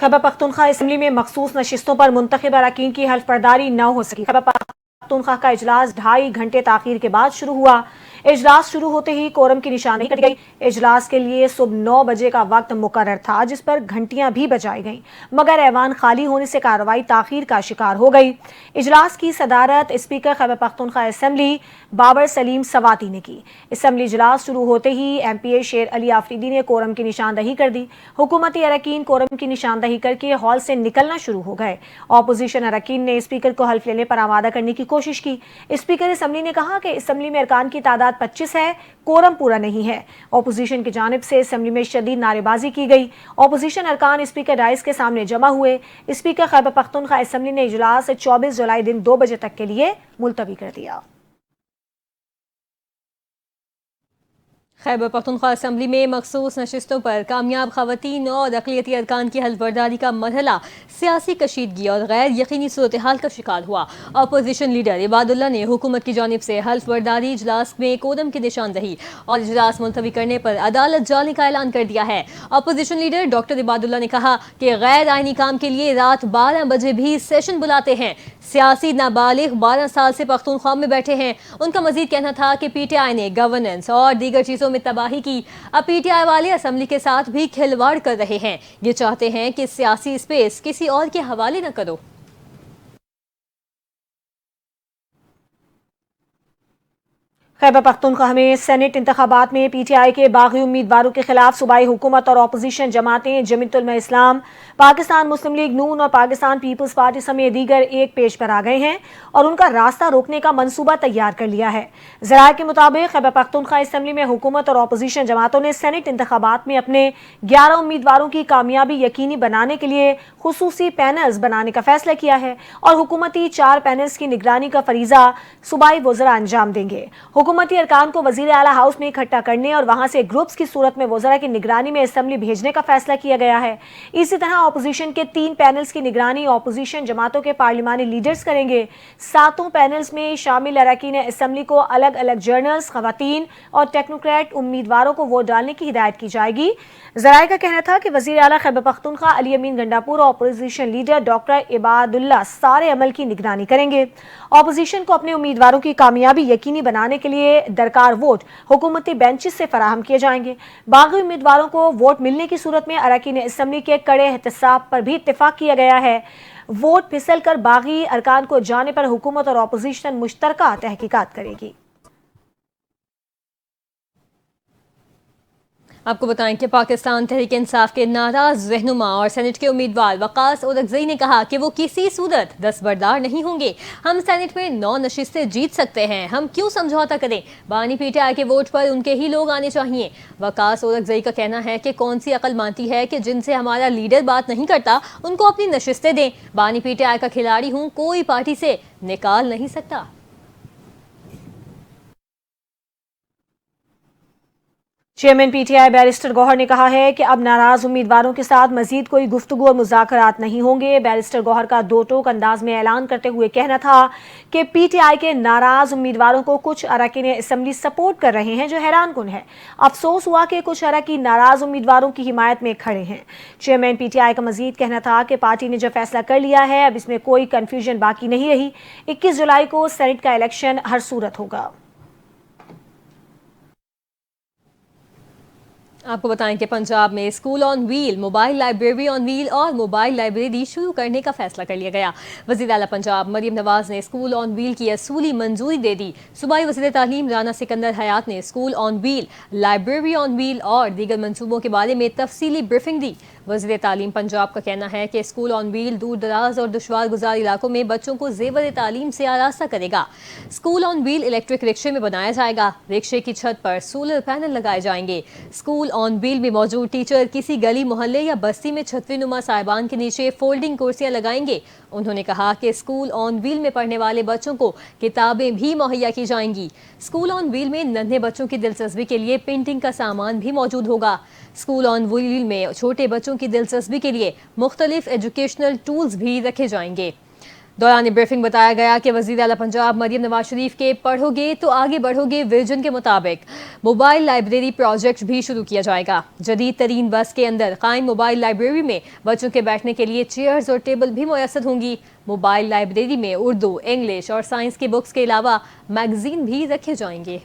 Khyber Pakhtunkhwa assembly में मखसूस नशिस्तों पर मुंतखब अरकान की हल्फ बर्दारी न हो सकी। खैबर पख्तूनख्वा का इजलास 2.5 घंटे ताखीर के बाद शुरू हुआ। इजलास शुरू होते ही कोरम की निशानी कट गई। इजलास के लिए सुबह 9 बजे का वक्त मुकर्रर था, जिस पर घंटियां भी बजाई गईं, मगर ऐवान खाली होने से कार्रवाई ताखीर का शिकार हो गई। इजलास की सदारत स्पीकर खैबर पख्तूनख्वा असम्बली बाबर सलीम सवाती ने की। असम्बली इजलास शुरू होते ही MPA शेर अली आफरीदी ने कोरम की निशानदही कर दी। हुकूमती अरकान कोरम की निशानदही करके हॉल से निकलना शुरू हो गए। ऑपोजिशन अरकान ने स्पीकर को हल्फ लेने पर आमादा करने की कोशिश की। स्पीकर असम्बली ने कहा कि असम्बली में अरकान की तादाद 25 है, कोरम पूरा नहीं है। ऑपोजिशन की जानिब से असम्बली में शदीद नारेबाजी की गई। ऑपोजिशन अरकान स्पीकर डाइस के सामने जमा हुए। स्पीकर खैबर पख्तूनख्वा असम्बली ने इजलास 24 जुलाई दिन 2 बजे तक के लिए मुलतवी कर दिया। खैबर पख्तूनख्वा असम्बली में मखसूस नशिस्तों पर कामयाब खवातीन और अक़लियती अरकान की हल्फ बर्दारी का मरहला सियासी कशीदगी और गैर यकीनी सूरत हाल का शिकार हुआ। अपोजिशन लीडर इबादुल्ला ने हुकूमत की जानिब से हल्फ बर्दारी इजलास में कोरम की निशानदही और इजलास मुलतवी करने पर अदालत जाने का ऐलान कर दिया है। अपोजिशन लीडर डॉक्टर इबादुल्ला ने कहा कि गैर आइनी काम के लिए रात 12 बजे भी सेशन बुलाते हैं। सियासी नाबालिग 12 साल से पख्तूनख्वा में बैठे हैं। उनका मजीद कहना था कि PTI ने गवर्नेंस और दीगर चीज़ों में तबाही की। अब PTI वाले असम्बली के साथ भी खिलवाड़ कर रहे हैं। ये चाहते हैं कि सियासी स्पेस किसी और के हवाले न करो। खैबर पख्तूनख्वा में सेनेट इंतखाबात में PTI के बागी उम्मीदवारों के खिलाफ सूबाई हुकूमत और अपोजिशन जमातें जमीयत उलमा इस्लाम, पाकिस्तान मुस्लिम लीग नून और पाकिस्तान पीपल्स पार्टी समेत दीगर एक पेश पर आ गए हैं और उनका रास्ता रोकने का मंसूबा तैयार कर लिया है। ज़राए के मुताबिक खैबर पख्तूनख्वा असम्बली में हुकूमत और अपोजिशन जमातों ने सेनेट इंतखाबात में अपने 11 उम्मीदवारों की कामयाबी यकीनी बनाने के लिए खुसूसी पैनल्स बनाने का फैसला किया है और हुकूमती 4 पैनल्स की निगरानी का फरीजा सूबाई वज़रा अंजाम देंगे। हुकूमती अरकान को वज़ीर आला हाउस में इकट्ठा करने और वहां से ग्रुप्स की सूरत में वज़रा की निगरानी में असम्बली भेजने का फैसला किया गया है। इसी तरह अपोजिशन के 3 पैनल्स की निगरानी अपोजिशन जमातों के पार्लिमानी लीडर्स करेंगे। 7 पैनल्स में शामिल अरकान असम्बली को अलग अलग जर्नल्स, खवातीन और टेक्नोक्रेट उम्मीदवारों को वोट डालने की हिदायत की जाएगी। ज़राए का कहना था कि वज़ीर आला खैबर पख्तूनख्वा अली अमीन गंडापुर और अपोजिशन लीडर डॉक्टर इबादुल्ला सारे अमल की निगरानी करेंगे। अपोजिशन को अपने उम्मीदवारों की कामयाबी यकीनी बनाने के लिए दरकार वोट हुकूमती बेंचेस से फराहम किए जाएंगे। बागी उम्मीदवारों को वोट मिलने की सूरत में अरकान असम्बली के कड़े एहतसाब पर भी इत्तेफाक किया गया है। वोट फिसल कर बागी अरकान को जाने पर हुकूमत और अपोजिशन मुश्तरका तहकीकात करेगी। आपको बताएं कि पाकिस्तान तहरीक इंसाफ के नाराज रहनुमा और सेनेट के उम्मीदवार वकास ओरकजई ने कहा कि वो किसी सूरत दस्तबरदार नहीं होंगे। हम सेनेट में 9 नशिस्तें जीत सकते हैं, हम क्यों समझौता करें। बानी PTI के वोट पर उनके ही लोग आने चाहिए। वकास ओरकजई का कहना है कि कौन सी अकल मानती है कि जिनसे हमारा लीडर बात नहीं करता उनको अपनी नशिस्तें दें। बानी PTI का खिलाड़ी हूँ, कोई पार्टी से निकाल नहीं सकता। चेयरमैन PTI बैरिस्टर गौहर ने कहा है कि अब नाराज उम्मीदवारों के साथ मजीद कोई गुफ्तगू और मुज़ाकरात नहीं होंगे। बैरिस्टर गौहर का 2 टोक अंदाज में ऐलान करते हुए कहना था कि PTI के नाराज उम्मीदवारों को कुछ अरकान असम्बली सपोर्ट कर रहे हैं, जो हैरान कुन है। अफसोस हुआ कि कुछ अरकान नाराज उम्मीदवारों की हिमायत में खड़े हैं। चेयरमैन PTI का मजीद कहना था कि पार्टी ने जो फैसला कर लिया है, अब इसमें कोई कन्फ्यूजन बाकी नहीं रही। 21 जुलाई को सेनेट का इलेक्शन हर सूरत होगा। आपको बताएं कि पंजाब में school on wheel, mobile library on wheel और मोबाइल लाइब्रेरी शुरू करने का फैसला कर लिया गया। वज़ीर आला पंजाब मरियम नवाज ने स्कूल ऑन व्हील की असूली मंजूरी दे दी। सूबाई वज़ीर तालीम राना सिकंदर हयात ने school on wheel, library on wheel और दीगर मनसूबों के बारे में तफसीली ब्रीफिंग दी। वज़ीर तालीम पंजाब का कहना है कि स्कूल ऑन व्हील दूर दराज और दुश्वार गुजार इलाकों में बच्चों को ज़ेवर तालीम से आरास्ता करेगा। स्कूल ऑन व्हील इलेक्ट्रिक रिक्शे में बनाया जाएगा। रिक्शे की छत पर सोलर पैनल लगाए जाएंगे। स्कूल ऑन व्हील में मौजूद टीचर किसी गली मोहल्ले या बस्ती में छतरी नुमा साहिबान के नीचे फोल्डिंग कुर्सियां लगाएंगे। उन्होंने कहा कि स्कूल ऑन व्हील में पढ़ने वाले बच्चों को किताबें भी मुहैया की जाएंगी। स्कूल ऑन व्हील में नन्हे बच्चों की दिलचस्पी के लिए पेंटिंग का सामान भी मौजूद होगा। स्कूल ऑन व्हील में छोटे बच्चों की दिलचस्पी के लिए मुख्तलिफ एजुकेशनल टूल्स भी रखे जाएंगे। दौरान ब्रीफिंग बताया गया कि वज़ीर आला पंजाब मरियम नवाज शरीफ के पढ़ोगे तो आगे बढ़ोगे विजन के मुताबिक मोबाइल लाइब्रेरी प्रोजेक्ट भी शुरू किया जाएगा। जदीद तरीन बस के अंदर कायम मोबाइल लाइब्रेरी में बच्चों के बैठने के लिए चेयर्स और टेबल भी मुयस्सर होंगी। मोबाइल लाइब्रेरी में उर्दू, इंग्लिश और साइंस की बुक्स के अलावा मैगजीन भी रखे जाएंगे।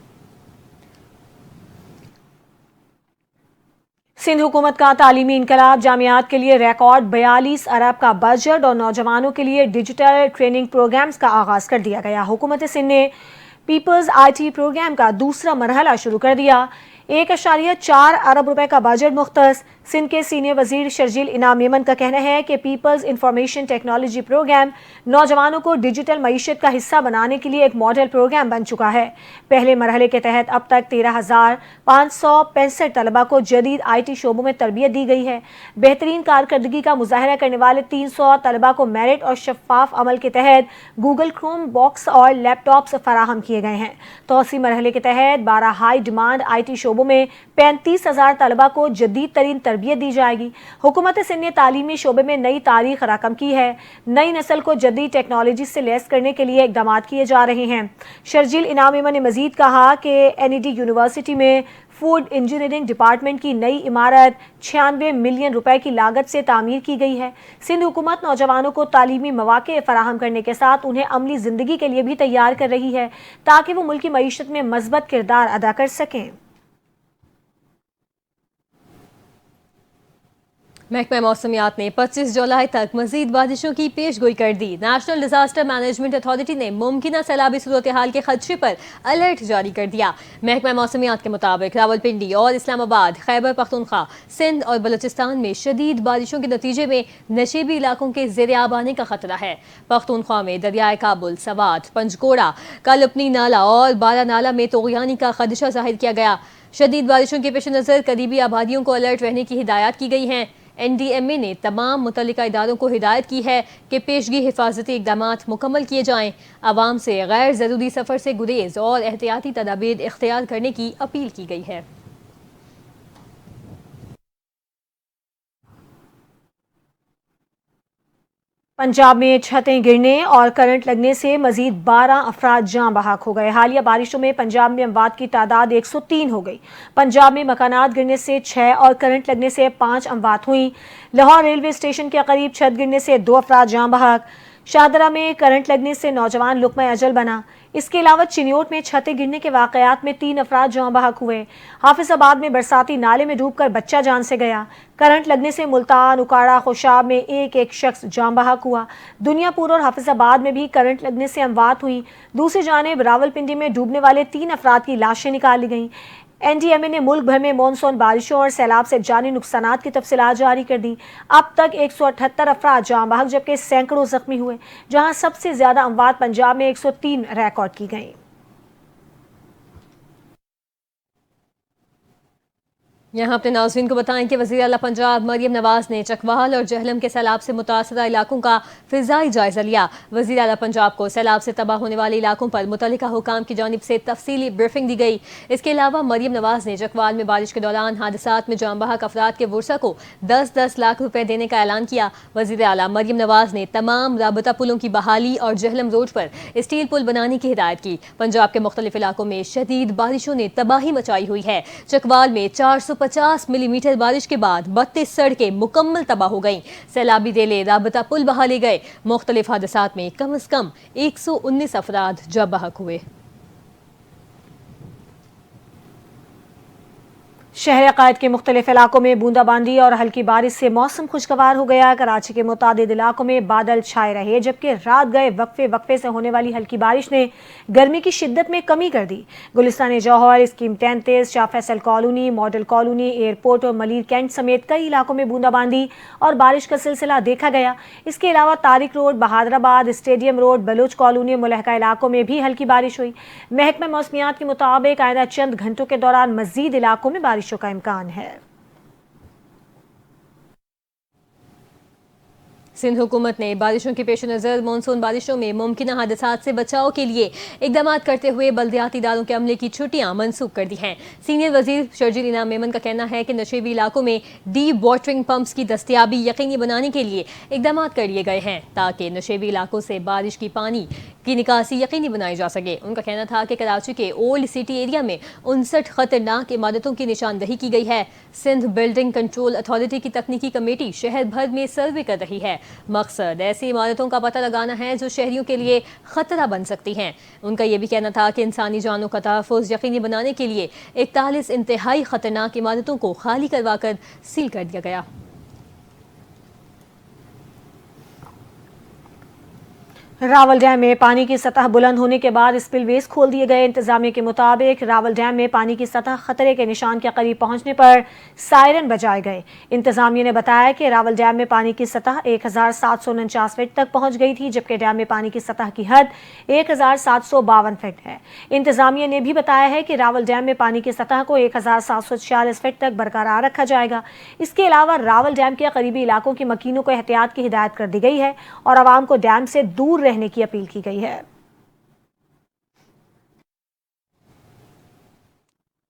सिंध हुकूमत का तालीमी इनकलाब जामियात के लिए रिकॉर्ड 42 अरब का बजट और नौजवानों के लिए डिजिटल ट्रेनिंग प्रोग्राम्स का आगाज कर दिया गया। हुकूमत सिंध ने पीपल्स IT प्रोग्राम का दूसरा मरहला शुरू कर दिया। 1.4 अरब रुपए का बजट मुख्तस। सिंध के सीनियर वजीर शर्जील इनाम यमन का कहना है कि पीपल्स इंफॉर्मेशन टेक्नोलॉजी प्रोग्राम नौजवानों को डिजिटल मईशत का हिस्सा बनाने के लिए एक मॉडल प्रोग्राम बन चुका है। पहले मरहले के तहत अब तक 13,565 तलबा को जदीद IT शोबों में तरबियत दी गई है। बेहतरीन कारकर्दगी का मुजाहरा करने वाले 300 तलबा को मेरिट और शफाफ अमल के तहत गूगल क्रोम बॉक्स और लैपटॉप्स फराहम किए गए हैं। तौसी मरहले के तहत 12 हाई डिमांड IT शोबों में 35,000 तलबा को जदीद तरीन तरबियत दी जाएगी। हुकूमत सिंध ने तालीमी शोबे में नई तारीख रकम की है। नई नस्ल को जदीद टेक्नोलॉजी से लैस करने के लिए इकदाम किए जा रहे हैं। शर्जील इनाम यमन ने मजीद कहा कि NED यूनिवर्सिटी में फूड इंजीनियरिंग डिपार्टमेंट की नई इमारत 96 मिलियन रुपए की लागत से तामीर की गई है। सिंध हुकूमत नौजवानों को तालीमी मौके फराहम करने के साथ उन्हें अमली जिंदगी के लिए भी तैयार कर रही है ताकि वो मुल्की मईशत में मज़बूत किरदार अदा कर सकें। महकमा मौसमियात ने 25 जुलाई तक मजीद बारिशों की पेशगोई कर दी। नेशनल डिजास्टर मैनेजमेंट अथॉरिटी ने मुमकिन सैलाबी सूरत हाल के खदशे पर अलर्ट जारी कर दिया। महकमा मौसमियात के मुताबिक रावलपिंडी और इस्लामाबाद, खैबर पख्तूनख्वा, सिंध और बलूचिस्तान में शदीद बारिशों के नतीजे में नशेबी इलाकों के ज़ेर आब आने का खतरा है। पख्तूनख्वा में दरियाए काबुल, सवात, पंजकोड़ा, कालपनी नाला और बारा नाला में तोग़यानी का खदशा जाहिर किया गया। शदीद बारिशों के पेश नज़र करीबी आबादियों को अलर्ट रहने की हिदायत की गई हैं। NDMA ने तमाम मुतल्लिका इदारों को हिदायत की है कि पेशगी हिफाजती इक़दामात मुकम्मल किए जाएँ। आवाम से गैर ज़रूरी सफ़र से गुरेज और एहतियाती तदाबीर इख्तियार करने की अपील की गई है। पंजाब में छतें गिरने और करंट लगने से मजीद 12 अफराद जाँ बहक हो गए। हालिया बारिशों में पंजाब में अमवात की तादाद 103 हो गई। पंजाब में मकानात गिरने से 6 और करंट लगने से 5 अमवात हुई। लाहौर रेलवे स्टेशन के करीब छत गिरने से 2 अफराद जाँ बहक। शाहदरा में करंट लगने से नौजवान लुक़मा अजल बना। इसके अलावा चिन्योट में छतें गिरने के वाक़यात में 3 अफराद जाँ बहक हुए। हाफिजाबाद में बरसाती नाले में डूबकर बच्चा जान से गया। करंट लगने से मुल्तान, उकाड़ा, खुशाब में एक शख्स जाँ बहक हुआ। दुनियापुर और हाफिजाबाद में भी करंट लगने से अमवात हुई। दूसरी जानिब रावलपिंडी में डूबने वाले 3 अफराद की लाशें निकाली गईं। NDMA ने मुल्क भर में मानसून बारिशों और सैलाब से जानी नुकसानात की तफसीलात जारी कर दी। अब तक 178 अफराद जाँ बहक जबकि सैकड़ों जख्मी हुए, जहां सबसे ज्यादा अमवात पंजाब में 103 रिकॉर्ड की गई। यहाँ अपने नाज़रीन को बताएं कि वज़ीर आला पंजाब मरियम नवाज ने चकवाल और जहलम के सैलाब से मुतासरा इलाकों का फ़िज़ाई जायज़ा लिया। वज़ीर आला पंजाब को सैलाब से तबाह होने वाले इलाकों पर मुतल्लिका हुकाम की जानिब से तफसीली ब्रीफिंग दी गई। इसके अलावा मरियम नवाज ने चकवाल में बारिश के दौरान हादसात में जाँ बहक अफराद के वर्सा को 10-10 लाख रुपए देने का ऐलान किया। वज़ीर आला मरियम नवाज ने तमाम राबता पुलों की बहाली और जहलम रोड पर स्टील पुल बनाने की हिदायत की। पंजाब के मुख्तलिफ इलाकों में शदीद बारिशों ने तबाही मचाई हुई है। चकवाल में 450 मिलीमीटर बारिश के बाद 32 सड़कें मुकम्मल तबाह हो गईं। सैलाबी रेले, राबता पुल बहाले गए। मुख्तलिफ हादसात में कम से कम 119 अफराद जाँ बहक हुए। शहर अकायद के मुख्तलिफ इलाकों में बूंदाबांदी और हल्की बारिश से मौसम खुशगवार हो गया। कराची के मुतादिद इलाकों में बादल छाए रहे, जबकि रात गए वक्फे से होने वाली हल्की बारिश ने गर्मी की शिद्दत में कमी कर दी। Gulistan Jauhar, scheme 33, Shah Faisal colony, model colony, airport और मलिर कैंट समेत कई इलाकों में बूंदाबांदी और बारिश का सिलसिला देखा गया। इसके अलावा Tariq road, Bahadurabad, stadium road, Baloch colony और मुलहका इलाकों में भी हल्की बारिश हुई। महकमा मौसमियात के मुताबिक आइंदा चंद घंटों के दौरान मजीद इलाकों में बारिशों का इम्कान है। सिंध हुकूमत ने बारिशों के पेश नज़र मानसून बारिशों में मुमकिन हादसात से बचाव के लिए इकदाम करते हुए बल्दियाती इदारों के अमले की छुट्टियां मनसूख कर दी हैं। सीनियर वजीर शर्जील इनाम मेमन का कहना है कि नशेबी इलाकों में डीप वाटरिंग पंप्स की दस्तयाबी यकीनी बनाने के लिए इकदाम कर लिए गए हैं ताकि नशेबी इलाकों से बारिश की पानी की निकासी यकीनी बनाई जा सके। उनका कहना था कि कराची के ओल्ड सिटी एरिया में 59 खतरनाक इमारतों की निशानदही की गई है। सिंध बिल्डिंग कंट्रोल अथॉरिटी की तकनीकी कमेटी शहर भर में सर्वे कर रही है। मकसद ऐसी इमारतों का पता लगाना है जो शहरियों के लिए खतरा बन सकती हैं। उनका यह भी कहना था कि इंसानी जानों का तहफ़्फ़ुज़ यकीनी बनाने के लिए 41 इंतहाई खतरनाक इमारतों को खाली करवाकर सील कर दिया गया। रावल डैम में पानी की सतह बुलंद होने के बाद स्पिलवेज खोल दिए गए। इंतजामिया के मुताबिक रावल डैम में पानी की सतह खतरे के निशान के करीब पहुंचने पर सायरन बजाए गए। इंतजामिया ने बताया कि रावल डैम में पानी की सतह 1749 फीट तक पहुंच गई थी, जबकि डैम में पानी की सतह की हद 1752 फीट है। इंतजामिया ने भी बताया है कि रावल डैम में पानी की सतह को 1746 फीट तक बरकरार रखा जाएगा। इसके अलावा रावल डैम के करीबी इलाकों के मकीनों को एहतियात की हिदायत कर दी गई है और आवाम को डैम से दूर रहने की अपील की गई है।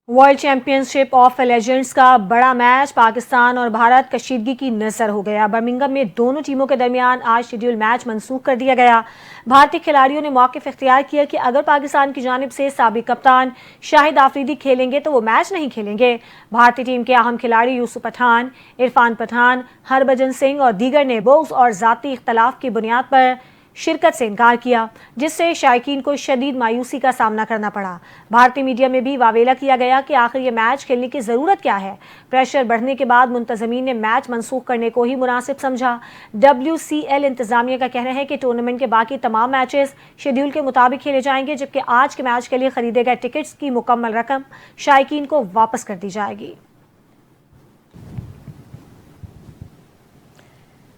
वर्ल्ड चैंपियनशिप ऑफ लेजेंड्स का बड़ा मैच पाकिस्तान और भारत कशीदगी की नजर हो गया। बर्मिंघम में दोनों टीमों के दरमियान आज शेड्यूल मैच मनसूख कर दिया गया। भारतीय खिलाड़ियों ने मौक़िफ़ इख्तियार किया कि अगर पाकिस्तान की जानिब से साबिक कप्तान शाहिद आफरीदी खेलेंगे तो वो मैच नहीं खेलेंगे। भारतीय टीम के अहम खिलाड़ी यूसुफ पठान, इरफान पठान, हरभजन सिंह और दीगर ने बोग्स और ज़ाती इख्तलाफ की बुनियाद पर शिरकत से इनकार किया, जिससे शायकीन को शदीद मायूसी का सामना करना पड़ा। भारतीय मीडिया में भी वावेला किया गया कि आखिर ये मैच खेलने की ज़रूरत क्या है। प्रेशर बढ़ने के बाद मुंतज़मीन ने मैच मनसूख करने को ही मुनासिब समझा। WCL इंतज़ामिया का कहना है कि टूर्नामेंट के बाकी तमाम मैचेस शेड्यूल के मुताबिक खेले जाएंगे, जबकि आज के मैच के लिए खरीदे गए टिकट्स की मुकम्मल रकम शायकीन को वापस कर दी जाएगी।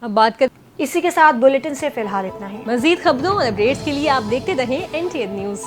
अब बात कर इसी के साथ बुलेटिन से फिलहाल इतना ही। मजीद खबरों और अपडेट्स के लिए आप देखते रहें NTN न्यूज़।